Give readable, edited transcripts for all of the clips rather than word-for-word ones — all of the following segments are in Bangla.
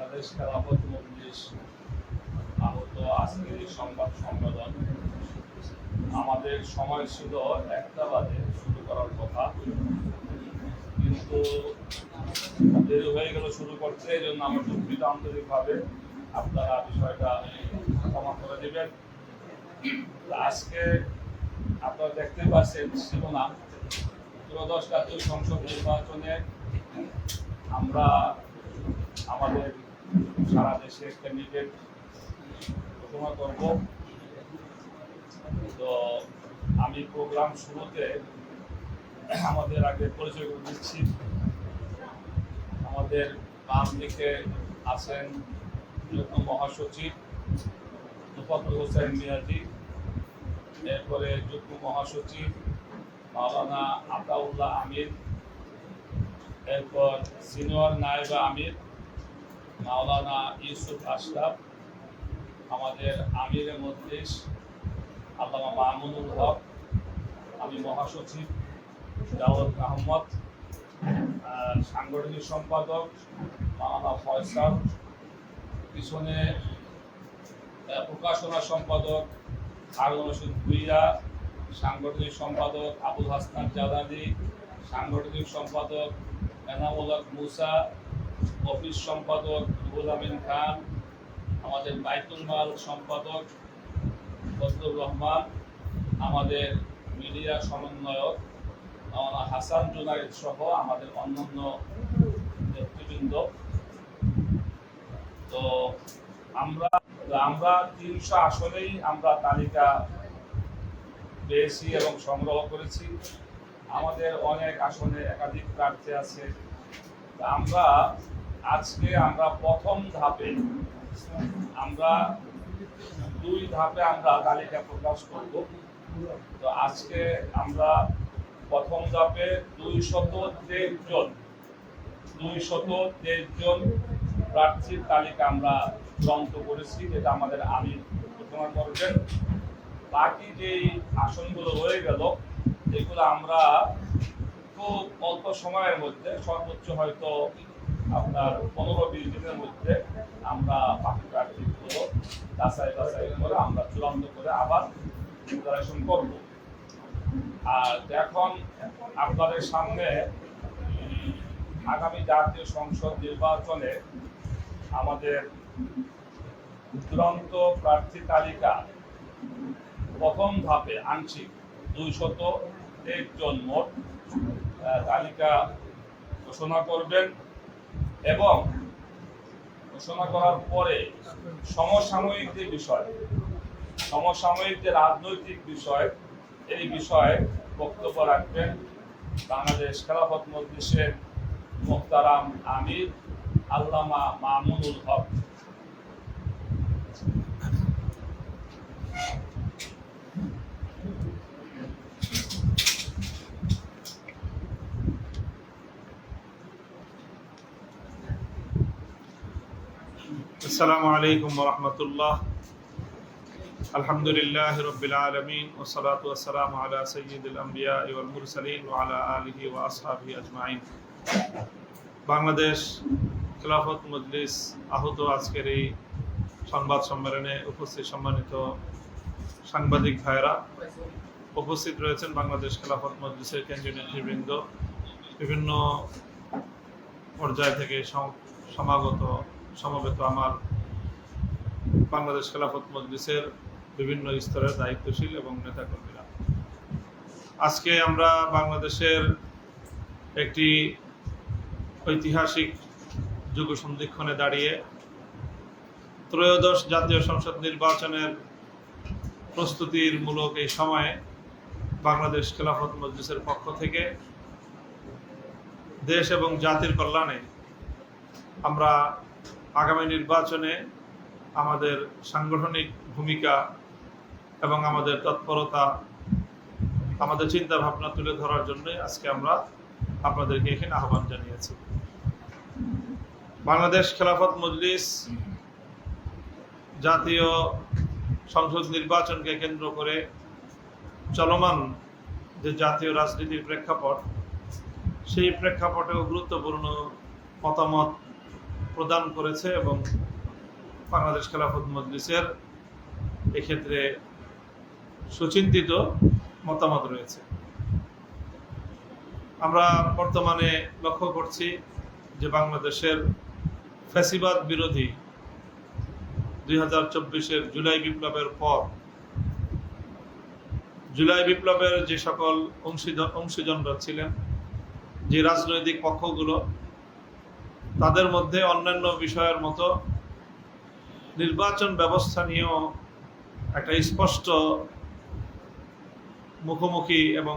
বাংলাদেশ খেলাফত মজলিস আহত আজকের এই সংবাদ সম্মেলন আমাদের সময় ছিল 1টা বাজে শুরু করার কথা, কিন্তু দেরি হয়ে গেল শুরু করতে। এই জন্য আমার দুঃখিত, আন্তরিকভাবে আপনারা বিষয়টা ক্ষমা করে দেবেন। আজকে আপনারা দেখতে পাচ্ছেন শিরোনাম ত্রয়োদশ জাতীয় সংসদ নির্বাচনে আমরা আমাদের সারা দেশের ক্যান্ডিডেট ঘোষণা করব। তো আমি প্রোগ্রাম শুরুতে আমাদের আগে পরিচয় করে দিচ্ছি। আমাদের বাম দিকে আছেন যুগ্ম মহাসচিব তোফাজ্জল হোসেন মিয়াজি, এরপরে যুগ্ম মহাসচিব মাওলানা আতাউল্লাহ আমির, এরপর সিনিয়র নায়েবে আমির মাওলানা ইউসুফ আশরাফ, আমাদের আমিরে মজলিস আল্লামা মামুনুল হক, আমি মহাসচিব দাউদ আহমদ, সাংগঠনিক সম্পাদক মাওলানা ফয়সাল, পিছনে প্রকাশনা সম্পাদক হারুন রশিদ ভুইয়া, সাংগঠনিক সম্পাদক আবুল হাসান জালালি, সাংগঠনিক সম্পাদক এনামুল হক মুসা, অফিস সম্পাদক রুহুল আমিন খান, আমাদের বাইতুল মাল সম্পাদক ফজলুর রহমান, আমাদের মিডিয়া সমন্বয়ক মাওলানা হাসান জুনায়েদ সহ আমাদের অন্যান্য নেতৃবৃন্দ। তো আমরা 300 আসনেই আমরা তালিকা পেয়েছি এবং সংগ্রহ করেছি। আমাদের অনেক আসনে একাধিক প্রার্থী আছে। আজকে আমরা প্রথম ধাপে আমরা 2 ধাপে আমরা তালিকা প্রকাশ করব। তো আজকে আমরা প্রথম ধাপে 223 জন প্রার্থীর তালিকা আমরা চূড়ান্ত করেছি, যেটা আমাদের আমির ঘোষণা করবেন। বাকি যেই আসনগুলো রয়ে গেল এগুলো আমরা খুব অল্প সময়ের মধ্যে, সর্বোচ্চ হয়তো আপনার 15-20 দিনের মধ্যে আমরা বাকি প্রার্থীগুলো বাছাই করে আমরা চূড়ান্ত করে আবার ডিক্লারেশন করব। আর এখন আপনাদের সামনে আগামী জাতীয় সংসদ নির্বাচনে আমাদের চূড়ান্ত প্রার্থী তালিকা প্রথম ধাপে আংশিক 223 জন মোট তালিকা ঘোষণা করবেন, এবং ঘোষণা করার পরে সমসাময়িক যে রাজনৈতিক বিষয়, এই বিষয়ে বক্তব্য রাখবেন বাংলাদেশ খেলাফত মজলিসের মোহতারাম আমির আল্লামা মামুনুল হক। আসসালামু আলাইকুম ওয়া রাহমাতুল্লাহ। আলহামদুলিল্লাহি রাব্বিল আলামিন ওয়া সালাতু ওয়া সালামু আলা সাইয়্যিদিল আমবিয়া ওয়াল মুরসালিন ওয়া আলা আলিহি ওয়া আসহাবিহি আজমাইন। বাংলাদেশ খেলাফত মজলিস আহত আজকের এই সংবাদ সম্মেলনে উপস্থিত সম্মানিত সাংবাদিক ভাইরা, উপস্থিত রয়েছেন বাংলাদেশ খেলাফত মজলিসের কেন্দ্রীয় নেতৃবৃন্দ, বিভিন্ন পর্যায় থেকে সমবেত আমার বাংলাদেশ খেলাফত মজলিসের বিভিন্ন স্তরের দায়িত্বশীল এবং নেতাকর্মীরা। আজকে আমরা বাংলাদেশের একটি ঐতিহাসিক যুগ সন্ধিক্ষণে দাঁড়িয়ে ত্রয়োদশ জাতীয় সংসদ নির্বাচনের প্রস্তুতির মূলক এই সময়ে বাংলাদেশ খেলাফত মজলিসের পক্ষ থেকে দেশ এবং জাতির কল্যাণে আমরা আগামী নির্বাচনে আমাদের সাংগঠনিক ভূমিকা এবং আমাদের তৎপরতা, আমাদের চিন্তা ভাবনা তুলে ধরার জন্য আজকে আমরা আপনাদেরকে এখানে আহ্বান জানিয়েছি। বাংলাদেশ খেলাফত মজলিস জাতীয় সংসদ নির্বাচনকে কেন্দ্র করে চলমান যে জাতীয় রাজনীতির প্রেক্ষাপট, সেই প্রেক্ষাপটেও গুরুত্বপূর্ণ মতামত প্রদান করেছে এবং বাংলাদেশ খেলাফত মজলিসের এক্ষেত্রে সুচিন্তিত মতামত রয়েছে। আমরা বর্তমানে লক্ষ্য করছি যে বাংলাদেশের ফ্যাসিবাদ বিরোধী 2024-এর জুলাই বিপ্লবের পর জুলাই বিপ্লবের যে সকল অংশীজনরা ছিলেন, যে রাজনৈতিক পক্ষগুলো, তাদের মধ্যে অন্যান্য বিষয়ের মতো নির্বাচন ব্যবস্থা নিয়েও একটা স্পষ্ট মুখোমুখি এবং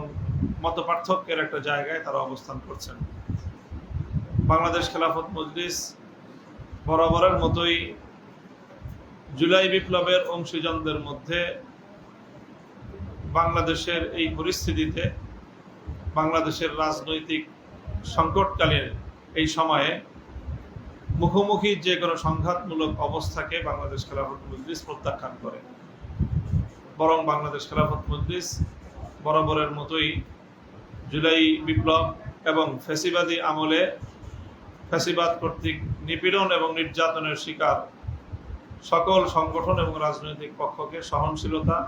মতপার্থক্যের একটা জায়গায় তারা অবস্থান করছেন। বাংলাদেশ খেলাফত মজলিস বরাবরের মতোই জুলাই বিপ্লবের অংশীজনদের মধ্যে বাংলাদেশের এই পরিস্থিতিতে, বাংলাদেশের রাজনৈতিক সংকটকালীন এই সময়ে মুখোমুখি যে কোনো সংঘাতমূলক অবস্থাকে বাংলাদেশ খেলাফত মজলিস প্রত্যাখ্যান করে। বরং বাংলাদেশ খেলাফত মজলিস বরাবরের মতোই জুলাই বিপ্লব এবং ফ্যাসিবাদী আমলে ফ্যাসিবাদ কর্তৃক নিপীড়ন এবং নির্যাতনের শিকার সকল সংগঠন এবং রাজনৈতিক পক্ষকে সহনশীলতা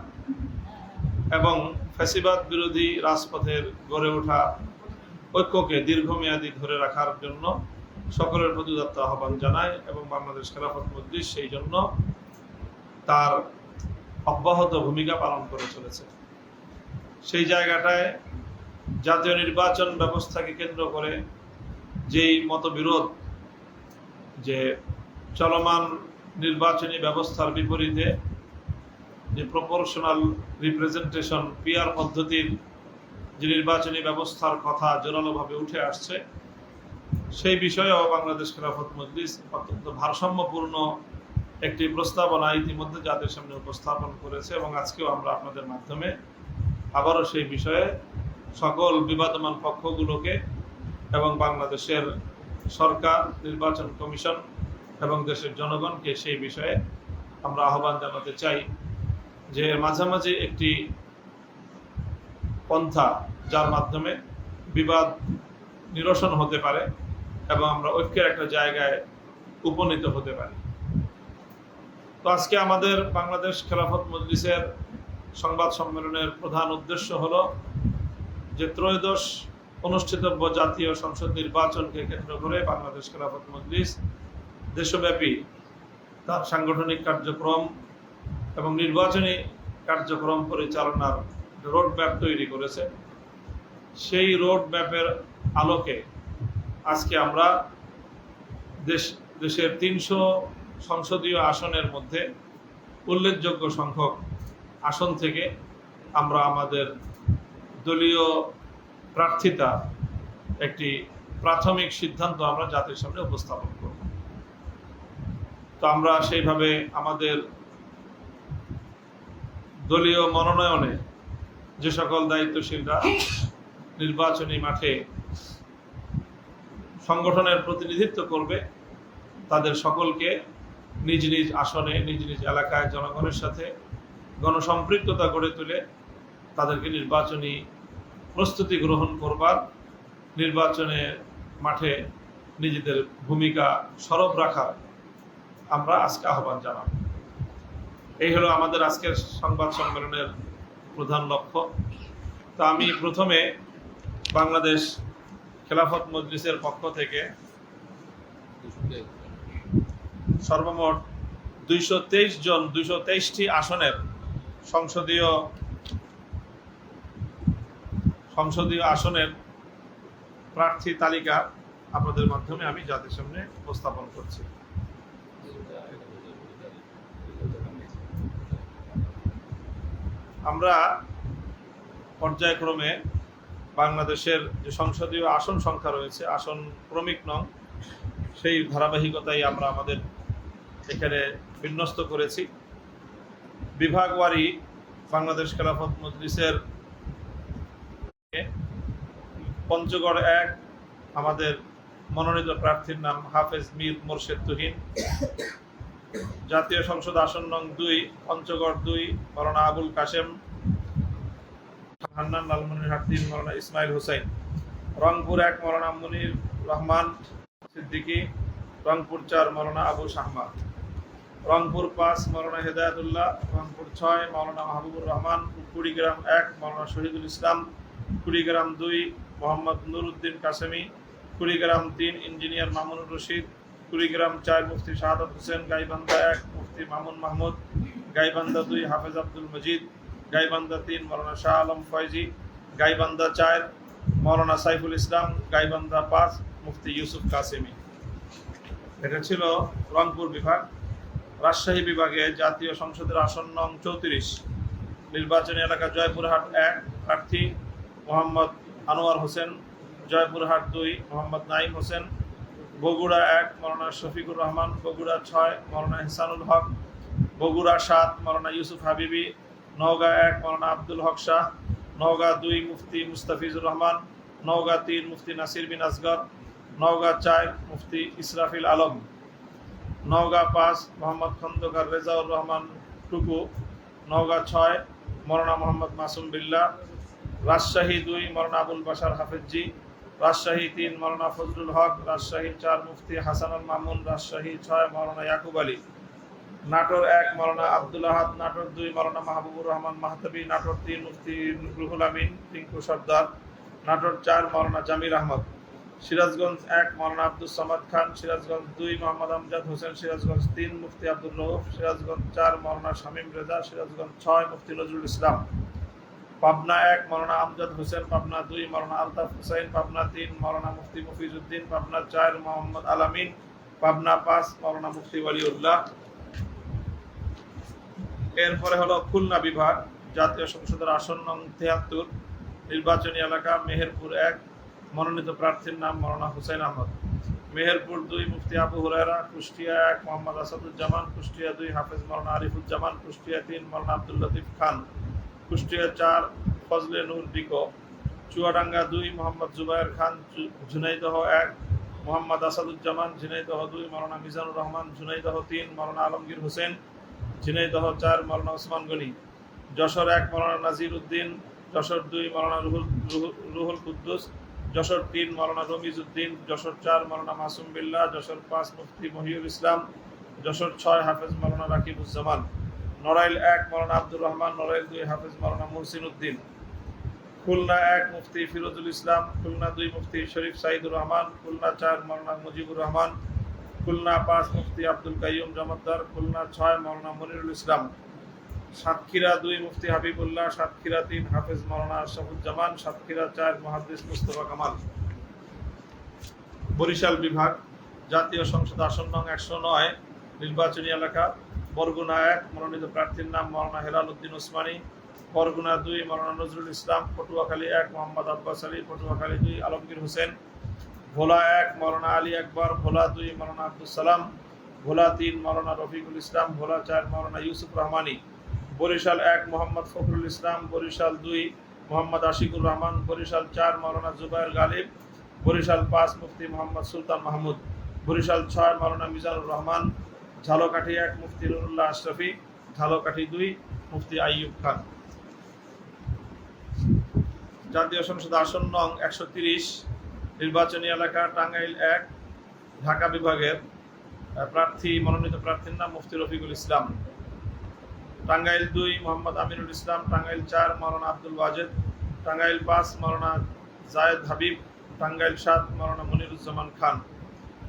এবং ফ্যাসিবাদ বিরোধী রাজপথের গড়ে ওঠা ঐক্যকে দীর্ঘমেয়াদী ধরে রাখার জন্য সকলের প্রতি উদাত্ত আহ্বান জানায় এবং বাংলাদেশ খেলাফত মজলিস সেই জন্য তার অব্যাহত ভূমিকা পালন করে চলেছে। সেই জায়গাটায় জাতীয় নির্বাচন ব্যবস্থাকে কেন্দ্র করে যেই মতবিরোধ, যে চলমান নির্বাচনী ব্যবস্থার বিপরীতে যে প্রপোর্শনাল রিপ্রেজেন্টেশন পিআর পদ্ধতির যে নির্বাচনী ব্যবস্থার কথা জোরালোভাবে উঠে আসছে, সেই বিষয়েও বাংলাদেশ খেলাফত মজলিস অত্যন্ত ভারসাম্যপূর্ণ একটি প্রস্তাবনা ইতিমধ্যে জাতির সামনে উপস্থাপন করেছে এবং আজকেও আমরা আপনাদের মাধ্যমে আবারও সেই বিষয়ে সকল বিবাদমান পক্ষগুলোকে এবং বাংলাদেশের সরকার, নির্বাচন কমিশন এবং দেশের জনগণকে সেই বিষয়ে আমরা আহ্বান জানাতে চাই যে মাঝামাঝি একটি পন্থা যার মাধ্যমে বিবাদ নিরসন হতে পারে এবং আমরা ঐক্যের একটা জায়গায় উপনীত হতে পারি। তো আজকে আমাদের বাংলাদেশ খেলাফত মজলিসের সংবাদ সম্মেলনের প্রধান উদ্দেশ্য হলো যে ত্রয়োদশ অনুষ্ঠিতব্য জাতীয় সংসদ নির্বাচনকে কেন্দ্র করে বাংলাদেশ খেলাফত মজলিস দেশব্যাপী তার সাংগঠনিক কার্যক্রম এবং নির্বাচনী কার্যক্রম পরিচালনার রোড ম্যাপ তৈরি করেছে। সেই রোড ম্যাপের আলোকে আজকে আমরা দেশের 300 সংসদীয় আসনের মধ্যে উল্লেখযোগ্য সংখ্যক আসন থেকে আমরা আমাদের দলীয় প্রার্থিতা একটি প্রাথমিক সিদ্ধান্ত আমরা জাতির সামনে উপস্থাপন করব। তো আমরা সেইভাবে আমাদের দলীয় মনোনয়নে যে সকল দায়িত্বশীলরা নির্বাচনী মাঠে সংগঠনের প্রতিনিধিত্ব করবে, তাদের সকলকে নিজ নিজ আসনে, নিজ নিজ এলাকায় জনগণের সাথে গণসম্পৃক্ততা গড়ে তুলে তাদেরকে নির্বাচনী প্রস্তুতি গ্রহণ করবার, নির্বাচনের মাঠে নিজেদের ভূমিকা সরব রাখার আমরা আজকে আহ্বান জানাব। এই হলো আমাদের আজকের সংবাদ সম্মেলনের প্রধান লক্ষ্য। তা আমি প্রথমে বাংলাদেশ খেলাফত মজলিসের পক্ষ থেকে সর্বমোট 223টি আসনের সংসদীয় আসনের প্রার্থী তালিকা আপনাদের মাধ্যমে আমি জাতির সামনে উপস্থাপন করছি। আমরা পর্যায়ক্রমে বাংলাদেশের যে সংসদীয় আসন সংখ্যা রয়েছে, আসন ক্রমিক নং, সেই ধারাবাহিকতাই আমরা আমাদের এখানে বিন্যস্ত করেছি। বিভাগওয়ারি বাংলাদেশ খেলাফত মজলিসের পঞ্চগড় 1 আমাদের মনোনীত প্রার্থীর নাম হাফেজ মীর মোর্শেদ তুহিন। জাতীয় সংসদ আসন নং 2 পঞ্চগড় 2 মাওলানা আবুল কাশেম, হান্নান লালমনিরহাট 3 মাওলানা ইসমাইল হুসাইন, রংপুর 1 মাওলানা মুনির রহমান সিদ্দিকী, রংপুর 4 মাওলানা আবু শাহমা, রংপুর 5 মাওলানা হেদায়েতুল্লাহ, রংপুর 6 মাওলানা মাহবুবুর রহমান, কুড়িগ্রাম 1 মাওলানা শহীদুল ইসলাম, কুড়িগ্রাম 2 মোহাম্মদ নুরউদ্দিন কাসেমি, কুড়িগ্রাম 3 ইঞ্জিনিয়ার মামুনুর রশিদ, কুড়িগ্রাম 4 মুফতি শাহাদাত হোসেন, গাইবান্ধা 1 মুফতি মামুন মাহমুদ, গাইবান্ধা 2 হাফেজ আব্দুল মজিদ, গাইবান্ধা 3 মাওলানা শাহ আলম ফয়জি, গাইবান্ধা 4 মাওলানা সাইফুল ইসলাম, গাইবান্ধা 5 মুফতি ইউসুফ কাসেমি। এটা ছিল রংপুর বিভাগ। রাজশাহী বিভাগে জাতীয় সংসদের আসন নং 34 নির্বাচনী এলাকা জয়পুরহাট 1 প্রার্থী মোহাম্মদ আনোয়ার হোসেন, জয়পুরহাট 2 মোহাম্মদ নাইম হোসেন, বগুড়া 1 মাওলানা শফিকুর রহমান, বগুড়া 6 মাওলানা ইহসানুল হক, বগুড়া 7 মাওলানা ইউসুফ হাবিবি, নওগাঁ 1 মাওলানা আব্দুল হক শাহ, নওগাঁ 2 মুফতি মুস্তাফিজুর রহমান, নওগাঁ 3 মুফতি নাসির বিন আসগর, নওগাঁ 4 মুফতি ইসরাফিল আলম, নওগাঁ 5 মোহাম্মদ খন্দকার রেজাউর রহমান টুকু, নওগাঁ 6 মাওলানা মোহাম্মদ মাসুম বিল্লাহ, রাজশাহী 2 মাওলানা আবুল বাশার হাফেজি, রাজশাহী 3 মাওলানা ফজলুল হক, রাজশাহী 4 মুফতি হাসানুল মামুন, রাজশাহী 6 মাওলানা ইয়াকুব আলী, নাটোর 1 মাওলানা আব্দুল আহাদ, নাটোর 2 মাওলানা মাহবুবুর রহমান মাহতাবি, নাটোর 3 মুফতি রুহুল আমিন টিঙ্কু সর্দার, নাটোর 4 মাওলানা জামির আহমদ, সিরাজগঞ্জ 1 মাওলানা আব্দুল সামাদ খান, সিরাজগঞ্জ 2 মোহাম্মদ আমজাদ হোসেন, সিরাজগঞ্জ 3 মুফতি আব্দুল রউফ, সিরাজগঞ্জ 4 মাওলানা শামীম রেজা, সিরাজগঞ্জ 6 মুফতি নজরুল ইসলাম, পাবনা 1 মাওলানা আমজাদ হোসেন, পাবনা 2 মাওলানা আলতাফ হুসাইন, পাবনা 3 মাওলানা মুফতি মফিজউদ্দিন, পাবনা 4 মোহাম্মদ আলামিন, পাবনা 5 মাওলানা মুফতি ওয়ালিউল্লাহ। এরপরে হলো খুলনা বিভাগ জাতীয় সংসদের আসন নং 73 নির্বাচনী এলাকা মেহেরপুর 1 মনোনীত প্রার্থীর নাম মাওলানা হুসাইন আহমদ, মেহেরপুর 2 মুফতি আবু হুরায়রা, কুষ্টিয়া 1 মোহাম্মদ আসাদুজ্জামান, কুষ্টিয়া 2 হাফেজ মাওলানা আরিফুজ্জামান, কুষ্টিয়া 3 মাওলানা আব্দুল লতিফ খান, কুষ্টিয়া 4 ফজলে নূর ডিকো, চুয়াডাঙ্গা 2 মোহাম্মদ জুবায়ের খান, ঝিনাইদহ 1 মোহাম্মদ আসাদুজ্জামান, ঝিনাইদহ 2 মাওলানা মিজানুর রহমান, ঝিনাইদহ 3 মাওলানা আলমগীর হোসেন, ঝিনাইদহ 4 মাওলানা ওসমান গনি, যশোর 1 মাওলানা নাজির উদ্দিন, যশোর 2 মাওলানা রুহুল কুদ্দুস, যশোর 3 মাওলানা রমিজ উদ্দিন, যশোর 4 মাওলানা মাসুম বিল্লাহ, যশোর 5 মুফতি মহিউল ইসলাম, যশোর 6 হাফেজ মাওলানা রাকিবুজ্জামান, নড়াইল 1 মাওলানা আব্দুর রহমান, নড়াইল 2 হাফেজ মাওলানা মুহসিন উদ্দিন, খুলনা 1 মুফতি ফিরোজুল ইসলাম, খুলনা 2 মুফতি শরীফ সাইদুর রহমান, খুলনা 4 মাওলানা মুজিবুর রহমান, খুলনা 5 মুফতি আব্দুল কাইয়ুম জমাদ্দার, খুলনা 6 মাওলানা মনিরুল ইসলাম, সাতক্ষীরা 2 মুফতি হাবিবুল্লাহ, সাতক্ষীরা 3 হাফেজ মাওলানা আশরাফুজ্জামান, সাতক্ষীরা 4 মুহাদ্দিস মুস্তাফা কামাল। বরিশাল বিভাগ জাতীয় সংসদ আসন নং 109 নির্বাচনী এলাকা বরগুনা 1 মনোনীত প্রার্থীর নাম মাওলানা হেলাল উদ্দিন ওসমানী, বরগুনা 2 মাওলানা নজরুল ইসলাম, পটুয়াখালী 1 মোহাম্মদ আব্বাস আলী, পটুয়াখালী 2 আলমগীর হোসেন, ভোলা 1 মাওলানা আলী আকবর, ভোলা 2 মাওলানা আব্দুল সালাম, ভোলা 3 মাওলানা রফিকুল ইসলাম, ভোলা 4 মাওলানা ইউসুফ রহমানী, বরিশাল 1 মোহাম্মদ ফখরুল ইসলাম, বরিশাল 2 মোহাম্মদ আশিকুর রহমান, বরিশাল 4 মাওলানা জুবায়ের গালিব, বরিশাল 5 মুফতি মোহাম্মদ সুলতান মাহমুদ, বরিশাল 6 মাওলানা মিজানুর রহমান, ঝালকাঠি 1 মুফতি নুরুল্লাহ আশরাফি, ঝালকাঠি 2 মুফতি আইয়ুব খান। জাতীয় সংসদ আসন নং 130 নির্বাচনী এলাকা টাঙ্গাইল 1 ঢাকা বিভাগের প্রার্থী মনোনীত প্রার্থীর নাম মুফতি রফিকুল ইসলাম, টাঙ্গাইল 2 মোহাম্মদ আমিনুল ইসলাম, টাঙ্গাইল 4 মাওলানা আব্দুল ওয়াজেদ, টাঙ্গাইল 5 মাওলানা জায়েদ হাবিব, টাঙ্গাইল 7 মাওলানা মনিরুজ্জামান খান,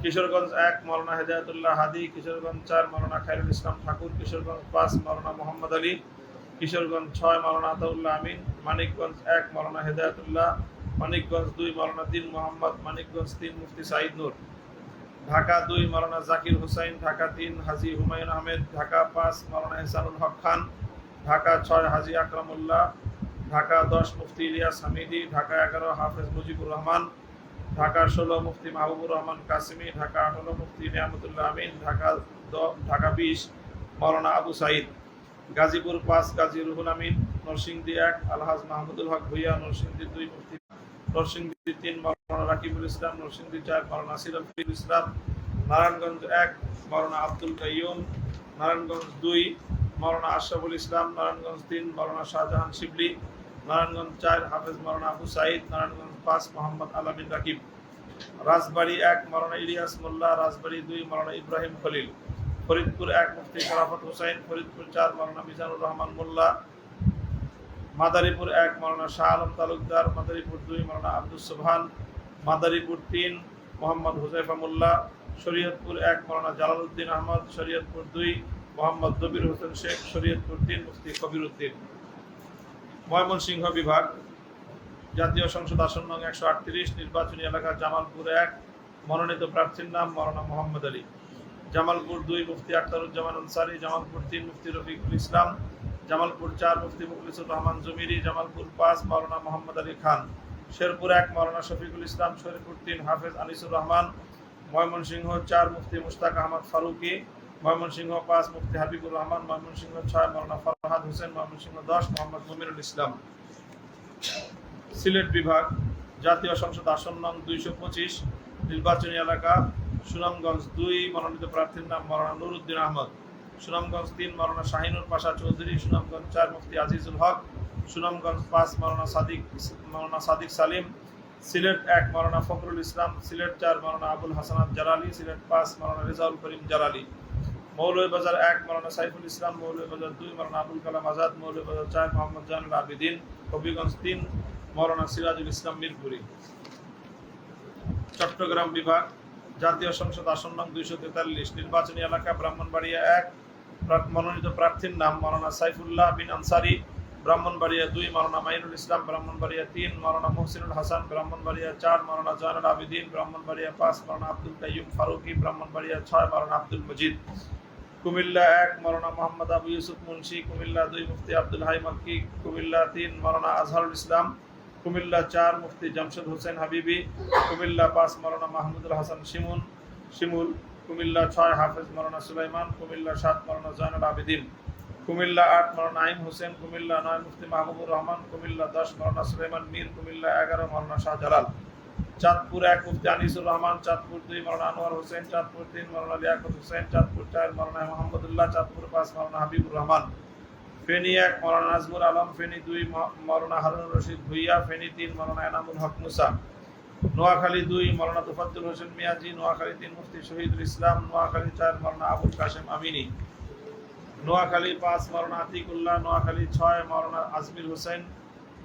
কিশোরগঞ্জ 1 মাওলানা হেদায়েতুল্লাহ হাদি, কিশোরগঞ্জ 4 মাওলানা খায়রুল ইসলাম ঠাকুর, কিশোরগঞ্জ 5 মাওলানা মোহাম্মদ আলী, কিশোরগঞ্জ 6 মাওলানা আতাউল্লাহ আমিন, মানিকগঞ্জ 1 মাওলানা হেদায়েতুল্লাহ, মানিকগঞ্জ 2 মাওলানা দিন মোহাম্মদ, মানিকগঞ্জ 3 মুফতি সাইদ নূর, ঢাকা 2 মাওলানা জাকির হুসাইন, ঢাকা 3 হাজী হুমায়ুন আহমেদ, ঢাকা 5 মাওলানা ইহসানুল হক খান, ঢাকা 6 হাজী আকরামুল্লাহ, ঢাকা 10 মুফতি ইলিয়াস হামিদি, ঢাকা 11 হাফেজ মুজিবুর রহমান, ঢাকা 16 মুফতি মাহবুবুর রহমান কাসিমি, ঢাকা 18 মুফতি নিয়ামতুল্লাহ আমিন, ঢাকা 20 মাওলানা আবু সাইদ, গাজীপুর 5 গাজী রুহুল আমিন, নরসিংদী 1 আলহাজ মাহমুদুল হক ভুইয়া, নরসিংদী 2 মুফতি, নরসিংদী 3 মাওলানা রাকিবুল ইসলাম, নরসিংদী 4 মাওলানা নাসির আল ইসলাম, নারায়ণগঞ্জ 1 মাওলানা আব্দুল কাইয়ুম, নারায়ণগঞ্জ 2 মাওলানা আশরাফুল ইসলাম, নারায়ণগঞ্জ 3 মাওলানা শাহজাহান শিবলি, নারায়ণগঞ্জ 4 হাফেজ মাওলানা আবু সাইদ, নারায়ণগঞ্জ 5 মোহাম্মদ আলামিন রাকিব। রাজবাড়ী 1 মাওলানা ইলিয়াস মোল্লা, রাজবাড়ী 2 মাওলানা ইব্রাহিম খলিল, ফরিদপুর 1 মুফতি শরাফত হোসেন, ফরিদপুর 4 মাওলানা মিজানুর রহমান মোল্লা, মাদারীপুর 1 মাওলানা শাহ আলম তালুকদার, মাদারীপুর 2 মাওলানা আব্দুস সুবহান, মাদারীপুর 3 মোহাম্মদ হুজাইফা মোল্লা, শরীয়তপুর 1 মাওলানা জালালউদ্দিন আহমদ, শরীয়তপুর 2 মোহাম্মদ দবির হোসেন শেখ, শরীয়তপুর 3 মুফতি কবির উদ্দিন। ময়মনসিংহ বিভাগ, জাতীয় সংসদ আসন নং 138, নির্বাচনী এলাকা জামালপুর 1, মনোনীত প্রার্থীর নাম মাওলানা মোহাম্মদ আলী। জামালপুর 2 মুফতি আখতারুজ্জামান আনসারী, জামালপুর 3 মুফতি রফিকুল ইসলাম, জামালপুর 4 মুফতি মুখলিসুর রহমান জমিরি, জামালপুর 5 মাওলানা মোহাম্মদ আলী খান, শেরপুর 1 মাওলানা শফিকুল ইসলাম, শেরপুর 3 হাফেজ আনিসুর রহমান, ময়মনসিংহ 4 মুফতি মুশতাক আহমদ ফারুকি, ময়মনসিংহ 5 মুফতি হাবিবুর রহমান, ময়মনসিংহ 6 মাওলানা ফরহাদ হোসেন, ময়মনসিংহ 10 মোহাম্মদ মুমিনুল ইসলাম। সিলেট বিভাগ, জাতীয় সংসদ আসন নং 225, নির্বাচনী এলাকা সুনামগঞ্জ 2, মনোনীত প্রার্থীর নাম মাওলানা নুরউদ্দিন আহমদ, সুনামগঞ্জ 3 মাওলানা শাহিনুর পাশা চৌধুরী, সুনামগঞ্জ 4 মুফতি আজিজুল হক, সুনামগঞ্জ 5 মাওলানা সাদিক সালিম, সিলেট 1 মাওলানা ফখরুল ইসলাম, সিলেট 4 মাওলানা আবুল হাসানাত জালালি, সিলেট 5 মাওলানা রেজাউল করিম জালালি, মৌলভীবাজার 1 মাওলানা সাইফুল ইসলাম, মৌলভীবাজার 2 মাওলানা আবুল কালাম আজাদ, মৌলভীবাজার 4 মোহাম্মদ জানুল আবিদিন, হবিগঞ্জ 3 মাওলানা সিরাজুল ইসলাম মিরপুরি। চট্টগ্রাম বিভাগ, জাতীয় সংসদ আসন নং 243, নির্বাচনী এলাকা ব্রাহ্মণবাড়িয়া 1, মনোনীত প্রার্থীর নাম মাওলানা সাইফুল্লাহ বিন আনসারী, ব্রাহ্মণবাড়িয়া 2 মাওলানা মাইনুল ইসলাম, ব্রাহ্মণবাড়িয়া 3 মাওলানা মুহসিনুল হাসান, ব্রাহ্মণবাড়িয়া 4 মাওলানা জানুল আবিদিন, ব্রাহ্মণবাড়িয়া 5 মাওলানা আব্দুল কাইয়ুম ফারুকি, ব্রাহ্মণবাড়িয়া 6 মাওলানা আব্দুল মজিদ, কুমিল্লা 1 মাওলানা মোহাম্মদ আবু ইউসুফ মুন্সি, কুমিল্লা 2 মুফতি আব্দুল হাই মাক্কি, কুমিল্লা 3 মাওলানা আজহারুল ইসলাম, কুমিল্লা 4 মুফতি জামশেদ হোসেন হাবিবি, কুমিল্লা 5 মাওলানা মাহমুদুল হাসান শিমুল, কুমিল্লা 6 হাফেজ মাওলানা সুলাইমান, কুমিল্লা 7 মাওলানা জানুল আবিদিন, কুমিল্লা 8 মাওলানা নাঈম হোসেন, কুমিল্লা 9 মুফতি মাহবুবুর রহমান, কুমিল্লা 10 মাওলানা সুলাইমান মীর, কুমিল্লা 11 মাওলানা শাহজালাল, চাঁদপুর 1 মুফতি আনিসুর রহমান, চাঁদপুর 2 মাওলানা আনোয়ার হোসেন, চাঁদপুর 3 মাওলানা লিয়াকত হোসেন, চাঁদপুর 4 মাওলানা মোহাম্মদুল্লাহ, চাঁদপুর 5 মাওলানা হাবিবুর রহমান, ফেনী 1 মাওলানা নাজমুল আলম, ফেনী 2 মাওলানা হারুনুর রশিদ ভুইয়া, ফেনী 3 মাওলানা এনামুল হক মুসা, নোয়াখালী 2 মাওলানা তোফাজ্জল হোসেন মিয়াজি, নোয়াখালী 3 মুফতি শহীদুল ইসলাম, নোয়াখালী 4 মাওলানা আবুল কাশেম আমিনী, নোয়াখালী 5 মাওলানা আতিকুল্লাহ, নোয়াখালী 6 মাওলানা আজমির হোসেন,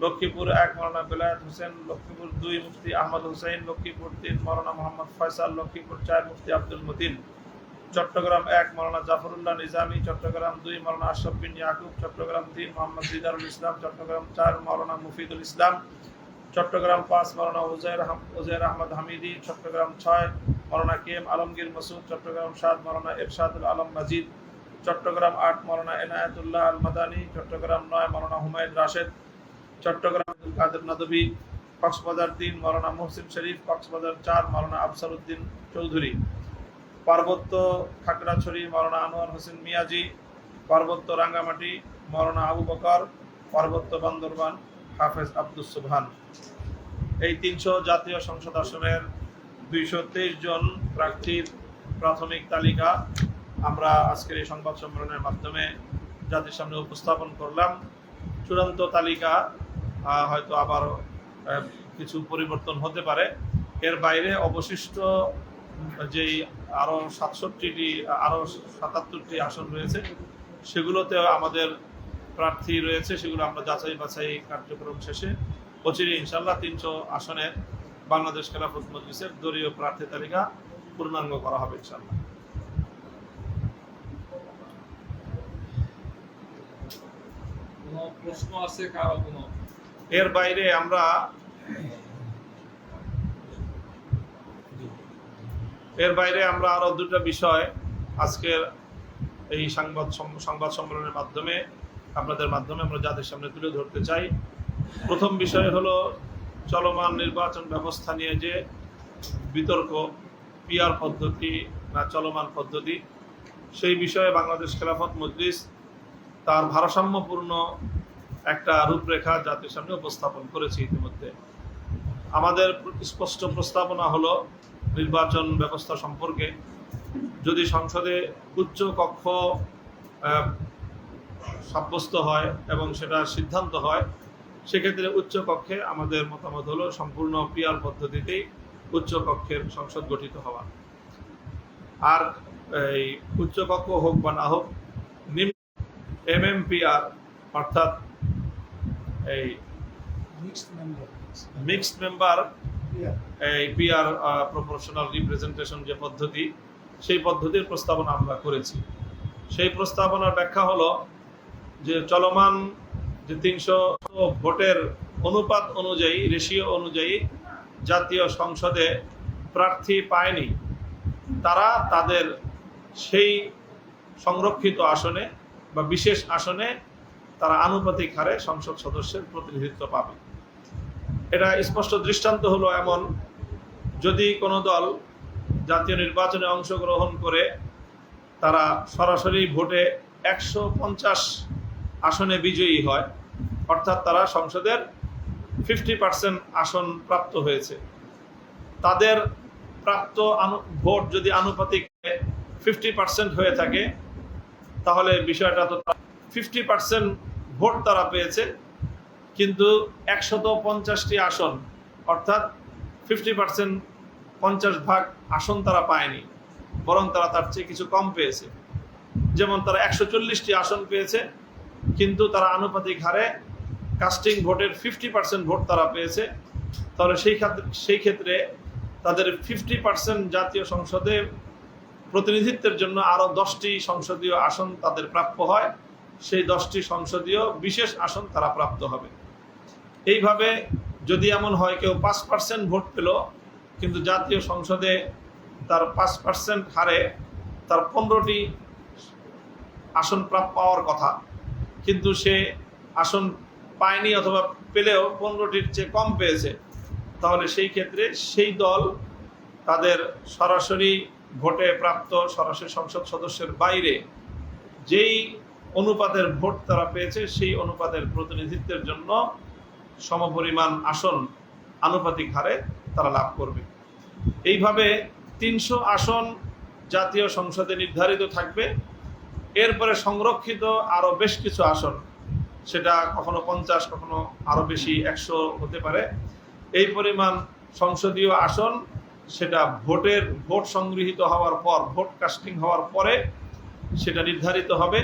লক্ষ্মীপুর 1 মাওলানা বেলায়েত হোসেন, লক্ষ্মীপুর 2 মুফতি আহমদ হোসেন, লক্ষ্মীপুর 3 মাওলানা মোহাম্মদ ফয়সাল, লক্ষ্মীপুর 4 মুফতি আব্দুল মতিন, চট্টগ্রাম 1 মাওলানা জাফরুল্লাহ নিজামী, চট্টগ্রাম 2 মাওলানা আশরাফ বিন ইয়াকুব, চট্টগ্রাম 3 মোহাম্মদ দিদারুল ইসলাম, চট্টগ্রাম 4 মাওলানা মুফিদুল ইসলাম, চট্টগ্রাম 5 মাওলানা উজাইর আহমদ হামিদি, চট্টগ্রাম 6 মাওলানা কেএম আলমগীর মাসুদ, চট্টগ্রাম 7 মাওলানা ইরশাদুল আলম মাজিদ, চট্টগ্রাম 8 মাওলানা এনায়েতুল্লাহ আল মাদানী, চট্টগ্রাম 9 মাওলানা হুমায়ুন রাশেদ, চট্টগ্রাম আব্দুল কাদের নদভী, কক্সবাজার 3 মাওলানা মুহসিন শরীফ, কক্সবাজার 4 মাওলানা আফসারউদ্দিন চৌধুরী, পার্বত্য খাগড়াছড়ি মাওলানা আনোয়ার হোসেন মিয়াজি, পার্বত্য রাঙ্গামাটি মাওলানা আবু বকর, পার্বত্য বান্দরবান হাফেজ আব্দুস সুবহান। এই 300 জাতীয় সংসদ আসনের 223 জন প্রার্থীর প্রাথমিক তালিকা আমরা আজকের এই সংবাদ সম্মেলনের মাধ্যমে জাতির সামনে উপস্থাপন করলাম। চূড়ান্ত তালিকা হয়তো আবার কিছু পরিবর্তন হতে পারে। এর বাইরে অবশিষ্ট যেই আরও 77টি আসন রয়েছে সেগুলোতে আমাদের প্রার্থী রয়েছে, সেগুলো আমরা যাচাই বাছাই কার্যক্রম শেষে অচিরে ইনশাল্লাহ 300 আসনের বাংলাদেশ খেলাফত মজলিসের দলীয় প্রার্থী তালিকা পূর্ণাঙ্গ করা হবে ইনশাল্লাহ। কোনো প্রশ্ন আছে কারো? কোনো এর বাইরে আমরা আরো দুটো বিষয় আজকের এই সংবাদ সম্মেলনের মাধ্যমে আপনাদের মাধ্যমে আমরা জাতির সামনে তুলে ধরতে চাই। প্রথম বিষয় হলো চলমান নির্বাচন ব্যবস্থা নিয়ে যে বিতর্ক, পিআর পদ্ধতি না চলমান পদ্ধতি, সেই বিষয়ে বাংলাদেশ খেলাফত মজলিস তার ভারসাম্যপূর্ণ একটা রূপরেখা জাতির সামনে উপস্থাপন করেছে। ইতিমধ্যে আমাদের স্পষ্ট প্রস্তাবনা হলো নির্বাচন ব্যবস্থা সম্পর্কে যদি সংসদে উচ্চ কক্ষ সাব্যস্ত হয় এবং সেটা সিদ্ধান্ত হয়, সেক্ষেত্রে উচ্চ কক্ষে আমাদের মতামত হলো সম্পূর্ণ পিআর পদ্ধতিতেই উচ্চকক্ষের সংসদ গঠিত হওয়া। আর এই উচ্চকক্ষ হোক বা না হোক, MMPR অর্থাৎ এই মিক্সড মেম্বার এই পিআর প্রপোর্শনাল রিপ্রেজেন্টেশন যে পদ্ধতি, সেই পদ্ধতির প্রস্তাবনা আমরা করেছি। সেই প্রস্তাবনার ব্যাখ্যা হলো যে চলমান যে 300 ভোটের অনুপাত অনুযায়ী, রেশিও অনুযায়ী জাতীয় সংসদে প্রার্থী পায়নি, তারা তাদের সেই সংরক্ষিত আসনে বা বিশেষ আসনে তারা আনুপাতিক হারে সংসদ সদস্যের প্রতিনিধিত্ব পাবে। এটা স্পষ্ট দৃষ্টান্ত হলো এমন, যদি কোনো দল জাতীয় নির্বাচনে অংশগ্রহণ করে তারা সরাসরি ভোটে 150 আসনে বিজয়ী হয়, অর্থাৎ তারা সংসদের 50% আসন প্রাপ্ত হয়েছে, তাদের প্রাপ্ত ভোট যদি আনুপাতিক 50% হয়ে থাকে, তাহলে বিষয়টা তো 50% ভোট তারা পেয়েছে, কিন্তু 150টি আসন অর্থাৎ 50% 50 ভাগ আসন তারা পায়নি, বরং তারা তার চেয়ে কিছু কম পেয়েছে। যেমন তারা 140টি আসন পেয়েছে, কিন্তু তারা আনুপাতিক হারে কাস্টিং ভোটের 50% ভোট তারা পেয়েছে। তাহলে সেই ক্ষেত্রে তাদের 50% জাতীয় সংসদে প্রতিনিধিত্বের জন্য আরও 10টি সংসদীয় আসন তাদের প্রাপ্য হয়, সেই 10টি সংসদীয় বিশেষ আসন তারা প্রাপ্ত হবে। এইভাবে যদি এমন হয় কেউ 5% ভোট পেল, কিন্তু জাতীয় সংসদে তার 5% হারে তার 15টি আসন পাওয়ার কথা, কিন্তু সে আসন পায়নি অথবা পেলেও 15টির চেয়ে কম পেয়েছে, তাহলে সেই ক্ষেত্রে সেই দল তাদের সরাসরি ভোটে প্রাপ্ত সরাসরি সংসদ সদস্যের বাইরে যেই অনুপাতের ভোট তারা পেয়েছে, সেই অনুপাতের প্রতিনিধিত্বের জন্য সমপরিমাণ আসন আনুপাতিক হারে তারা লাভ করবে। এইভাবে 300 আসন জাতীয় সংসদে নির্ধারিত থাকবে। এরপরে সংরক্ষিত আরও বেশ কিছু আসন, সেটা কখনো 50, কখনো আরও বেশি 100 হতে পারে, এই পরিমাণ সংসদীয় আসন সেটা ভোট সংগৃহীত হওয়ার পর, ভোট কাস্টিং হওয়ার পরে সেটা নির্ধারিত হবে,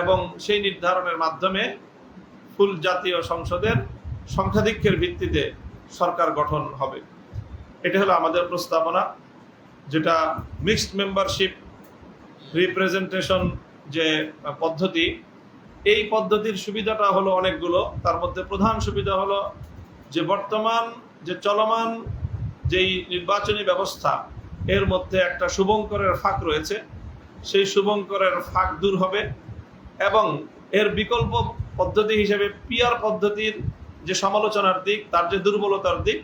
এবং সেই নির্ধারণের মাধ্যমে ফুল জাতীয় সংসদের সংখ্যাধিক্যের ভিত্তিতে সরকার গঠন হবে। এটা হলো আমাদের প্রস্তাবনা, যেটা মিক্সড মেম্বারশিপ রিপ্রেজেন্টেশন যে পদ্ধতি, এই পদ্ধতির সুবিধাটা হলো অনেকগুলো। তার মধ্যে প্রধান সুবিধা হলো যে বর্তমান যে চলমান যেই নির্বাচনী ব্যবস্থা, এর মধ্যে একটা শুভঙ্করের ফাঁক রয়েছে, সেই শুভঙ্করের ফাঁক দূর হবে, এবং এর বিকল্প পদ্ধতি হিসেবে পিআর পদ্ধতির যে সমালোচনার দিক, তার যে দুর্বলতার দিক,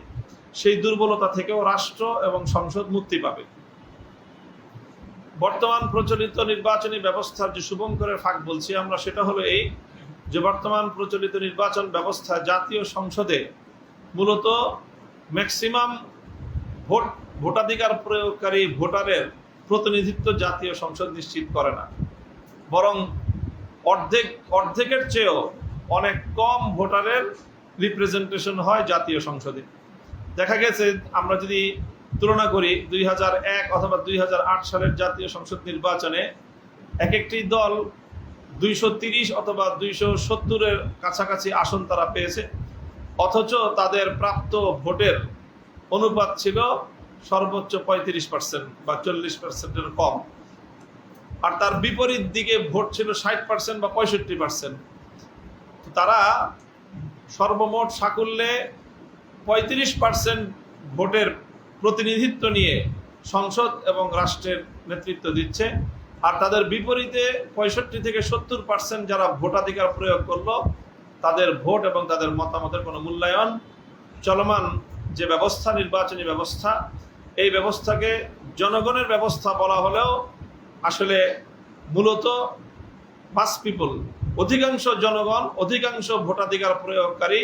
সেই দুর্বলতা থেকেও রাষ্ট্র এবং সংসদ মুক্তি পাবে। বর্তমান প্রচলিত নির্বাচনী ব্যবস্থার যে শুভঙ্করের ফাঁক বলছি আমরা, সেটা হলো এই যে বর্তমান প্রচলিত নির্বাচন ব্যবস্থা জাতীয় সংসদে মূলত ম্যাক্সিমাম ভোটাধিকার প্রয়োগকারী ভোটারের প্রতিনিধিত্ব জাতীয় সংসদ নিশ্চিত করে না, বরং অর্ধেকের চেয়েও অনেক কম ভোটারের রিপ্রেজেন্টেশন হয় জাতীয় সংসদে। দেখা গেছে, আমরা যদি তুলনা করি 2001 অথবা 2008 সালের জাতীয় সংসদ নির্বাচনে একটি দল 230 অথবা 270-এর কাছাকাছি আসন তারা পেয়েছে, অথচ তাদের প্রাপ্ত ভোটের অনুপাত ছিল সর্বোচ্চ 35% বা 40%-এর কম, আর তার বিপরীত দিকে ভোট ছিল 60% বা 65%। তারা সর্বমোট সাকুল্যে 35% ভোটের প্রতিনিধিত্ব নিয়ে সংসদ এবং রাষ্ট্রের নেতৃত্ব দিচ্ছে, আর তাদের বিপরীতে 65 থেকে 70% যারা ভোটাধিকার প্রয়োগ করলো, তাদের ভোট এবং তাদের মতামতের কোনো মূল্যায়ন, চলমান যে ব্যবস্থা, নির্বাচনী ব্যবস্থা, এই ব্যবস্থাকে জনগণের ব্যবস্থা বলা হলেও আসলে মূলত মাস পিপল, অধিকাংশ জনগণ, অধিকাংশ ভোটাধিকার প্রয়োগকারী,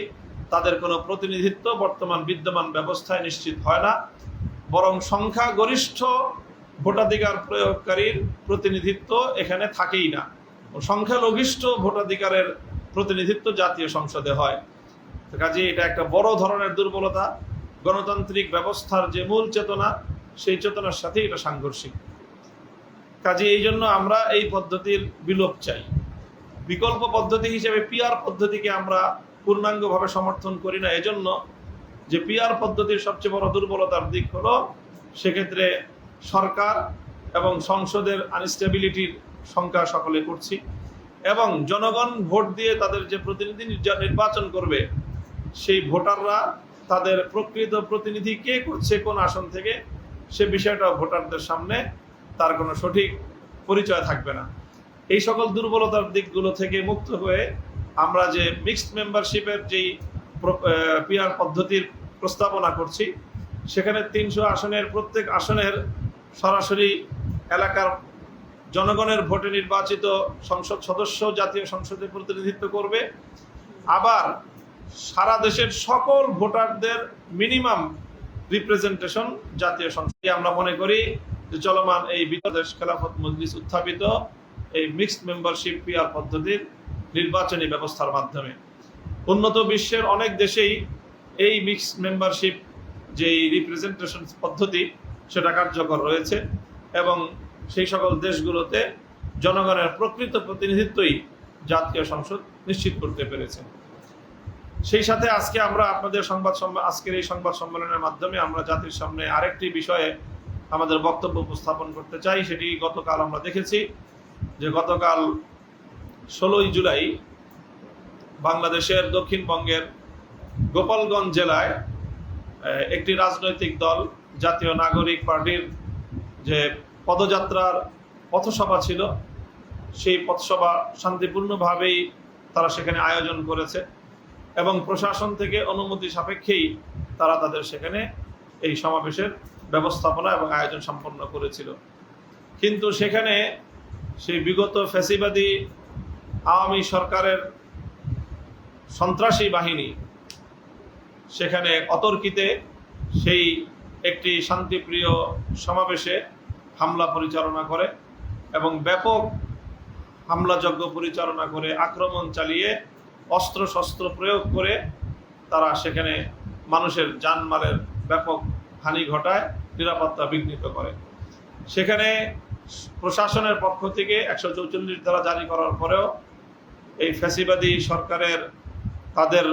তাদের কোনো প্রতিনিধিত্ব বর্তমান বিদ্যমান ব্যবস্থায় নিশ্চিত হয় না, বরং সংখ্যাগরিষ্ঠ ভোটাধিকার প্রয়োগকারীর প্রতিনিধিত্ব এখানে থাকেই না, সংখ্যালঘিষ্ঠ ভোটাধিকারের প্রতিনিধিত্ব জাতীয় সংসদে হয়। কাজে এটা একটা বড় ধরনের দুর্বলতা, গণতান্ত্রিক ব্যবস্থার যে মূল চেতনা, সেই চেতনার সাথে এটা সাংঘর্ষিক। কাজে এই জন্য আমরা এই পদ্ধতির বিলোপ চাই। বিকল্প পদ্ধতি হিসেবে পিআর পদ্ধতিকে আমরা পূর্ণাঙ্গভাবে সমর্থন করি না, এজন্য যে পিআর পদ্ধতির সবচেয়ে বড় দুর্বলতার দিক হলো সেক্ষেত্রে সরকার এবং সংসদের আনস্টেবিলিটির সংখ্যা সকলে করছি, এবং জনগণ ভোট দিয়ে তাদের যে প্রতিনিধি নির্বাচন করবে সেই ভোটাররা তাদের প্রকৃত প্রতিনিধি কে করছে কোন আসন থেকে, সে বিষয়টা ভোটারদের সামনে তার কোনো সঠিক পরিচয় থাকবে না। এই সকল দুর্বলতার দিকগুলো থেকে মুক্ত হয়ে আমরা যে মিক্সড মেম্বারশিপের যেই পিআর পদ্ধতির প্রস্তাবনা করছি, সেখানে 300 আসনের প্রত্যেক আসনের সরাসরি এলাকার জনগণের ভোটে নির্বাচিত সংসদ সদস্য জাতীয় সংসদে প্রতিনিধিত্ব করবে। আবার সারা দেশের সকল ভোটারদের মিনিমাম রিপ্রেজেন্টেশন জাতীয় সংসদে। আমরা মনে করি যে চলমান এই বাংলাদেশ খেলাফত মজলিস উত্থাপিত এই মিক্সড মেম্বারশিপ পিআর পদ্ধতির নির্বাচনী ব্যবস্থার মাধ্যমে উন্নত বিশ্বের অনেক দেশেই এই মিক্সড মেম্বারশিপ যেই রিপ্রেজেন্টেশন পদ্ধতি সেটা কার্যকর রয়েছে, এবং সেই সকল দেশগুলোতে জনগণের প্রকৃত প্রতিনিধিত্বই জাতীয় সংসদ নিশ্চিত করতে পেরেছে। সেই সাথে আজকে আমরা আপনাদের আজকের এই সংবাদ সম্মেলনের মাধ্যমে আমরা জাতির সামনে আরেকটি বিষয়ে আমাদের বক্তব্য উপস্থাপন করতে চাই। সেটি গতকাল আমরা দেখেছি যে গতকাল 16ই জুলাই বাংলাদেশের দক্ষিণবঙ্গের গোপালগঞ্জ জেলায় একটি রাজনৈতিক দল জাতীয় নাগরিক পার্টির যে পদযাত্রার পথসভা ছিল, সেই পথসভা শান্তিপূর্ণভাবেই তারা সেখানে আয়োজন করেছে, এবং প্রশাসন থেকে অনুমতি সাপেক্ষেই তারা তাদের সেখানে এই সমাবেশের ব্যবস্থাপনা এবং আয়োজন সম্পন্ন করেছিল। কিন্তু সেখানে সেই বিগত ফ্যাসিবাদী আওয়ামী সরকারের সন্ত্রাসী বাহিনী সেখানে অতর্কিতে সেই একটি শান্তিপ্রিয় সমাবেশে হামলা পরিচালনা করে এবং ব্যাপক হামলাযজ্ঞ পরিচালনা করে আক্রমণ চালিয়ে অস্ত্রশস্ত্র প্রয়োগ করে তারা সেখানে মানুষের জানমালের ব্যাপক হানি ঘটায়, নিরাপত্তা বিঘ্নিত করে। সেখানে প্রশাসনের পক্ষ থেকে 144 ধারা জারি করার পরেও এই ফ্যাসিবাদী সরকারের তাদের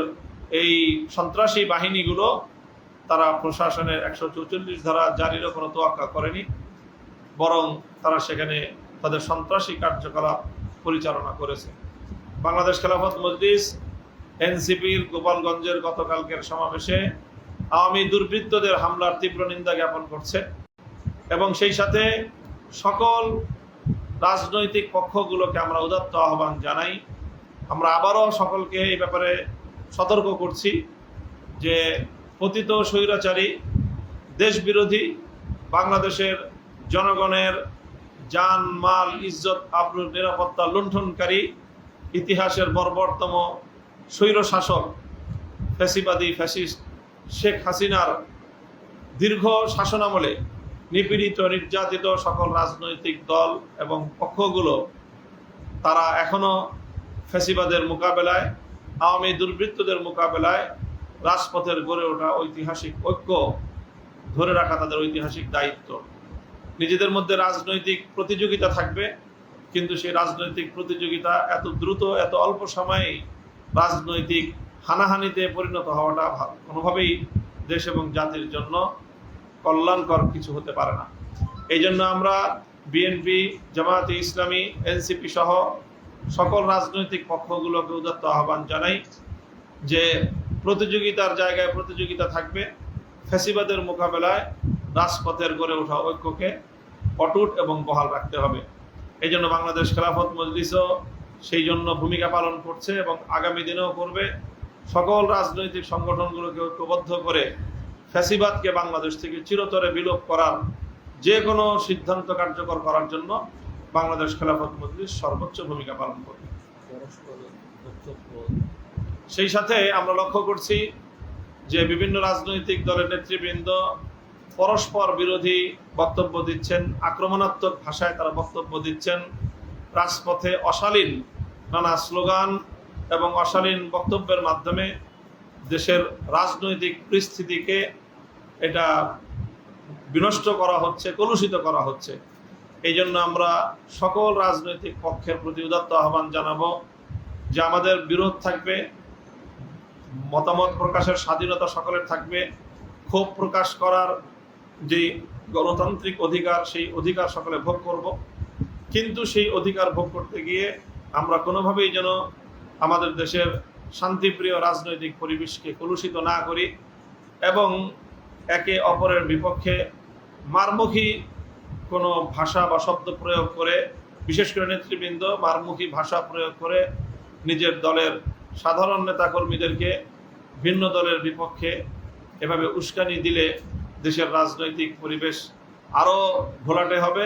এই সন্ত্রাসী বাহিনীগুলো তারা প্রশাসনের 144 ধারা জারিরও কোনো তোয়াক্কা করেনি, বরং তারা সেখানে তাদের সন্ত্রাসী কার্যকলাপ পরিচালনা করেছে। বাংলাদেশ খেলাফত মজলিস এনসিপির গোপালগঞ্জের গতকালকের সমাবেশে আওয়ামী দুর্বৃত্তদের হামলার তীব্র নিন্দা জ্ঞাপন করছে, এবং সেই সাথে সকল রাজনৈতিক পক্ষগুলোকে আমরা উদাত্ত আহ্বান জানাই। আমরা আবারও সকলকে এই ব্যাপারে সতর্ক করছি যে পতিত স্বৈরাচারী দেশবিরোধী বাংলাদেশের জনগণের জান মাল ইজ্জত আবরুর নিরাপত্তা লুণ্ঠনকারী ইতিহাসের বর্বরতম স্বৈর শাসক ফ্যাসিবাদী ফ্যাসিস্ট শেখ হাসিনার দীর্ঘ শাসনামলে নিপীড়িত নির্যাতিত সকল রাজনৈতিক দল এবং পক্ষগুলো তারা এখনো ফ্যাসিবাদের মোকাবেলায়, আওয়ামী দুর্বৃত্তদের মোকাবেলায় রাজপথের গড়ে ওঠা ঐতিহাসিক ঐক্য ধরে রাখা তাদের ঐতিহাসিক দায়িত্ব। নিজেদের মধ্যে রাজনৈতিক প্রতিযোগিতা থাকবে, কিন্তু সেই রাজনৈতিক প্রতিযোগিতা এত দ্রুত এত অল্প সময়ে রাজনৈতিক হানাহানিতে পরিণত হওয়াটা কোনোভাবেই দেশ এবং জাতির জন্য কল্যাণকর কিছু হতে পারে না। এই জন্য আমরা বিএনপি, জামায়াতে ইসলামী, এনসিপি সহ সকল রাজনৈতিক পক্ষগুলোকে উদাত্ত আহ্বান জানাই যে প্রতিযোগিতার জায়গায় প্রতিযোগিতা থাকবে, ফ্যাসিবাদের মোকাবেলায় রাজপথের গড়ে ওঠা ঐক্যকে অটুট এবং বহাল রাখতে হবে। এই জন্য বাংলাদেশ খেলাফত মজলিসও সেই জন্য ভূমিকা পালন করছে এবং আগামী দিনেও করবে। সকল রাজনৈতিক সংগঠনগুলোকে ঐক্যবদ্ধ করে ফ্যাসিবাদকে বাংলাদেশ থেকে চিরতরে বিলোপ করার যে কোনো সিদ্ধান্ত কার্যকর করার জন্য বাংলাদেশ খেলাফত মজলিস সর্বোচ্চ ভূমিকা পালন করবে। সেই সাথে আমরা লক্ষ্য করছি যে বিভিন্ন রাজনৈতিক দলের নেতৃবৃন্দ পরস্পর বিরোধী বক্তব্য দিচ্ছেন, আক্রমণাত্মক ভাষায় তারা বক্তব্য দিচ্ছেন, রাজপথে অশালীন নানা স্লোগান এবং অশালীন বক্তব্যের মাধ্যমে দেশের রাজনৈতিক পরিস্থিতিকে এটা বিনষ্ট করা হচ্ছে, কলুষিত করা হচ্ছে। এই জন্য আমরা সকল রাজনৈতিক পক্ষের প্রতি উদাত্ত আহ্বান জানাবো যে আমাদের বিরোধ থাকবে, মতামত প্রকাশের স্বাধীনতা সকলের থাকবে, ক্ষোভ প্রকাশ করার যে গণতান্ত্রিক অধিকার, সেই অধিকার সকলে ভোগ করব। কিন্তু সেই অধিকার ভোগ করতে গিয়ে আমরা কোনোভাবেই যেন আমাদের দেশের শান্তিপ্রিয় রাজনৈতিক পরিবেশকে কলুষিত না করি এবং একে অপরের বিপক্ষে মারমুখী কোনো ভাষা বা শব্দ প্রয়োগ করে, বিশেষ করে নেতৃবৃন্দ মারমুখী ভাষা প্রয়োগ করে নিজের দলের সাধারণ নেতাকর্মীদেরকে ভিন্ন দলের বিপক্ষে এভাবে উস্কানি দিলে দেশের রাজনৈতিক পরিবেশ আরও ঘোলাটে হবে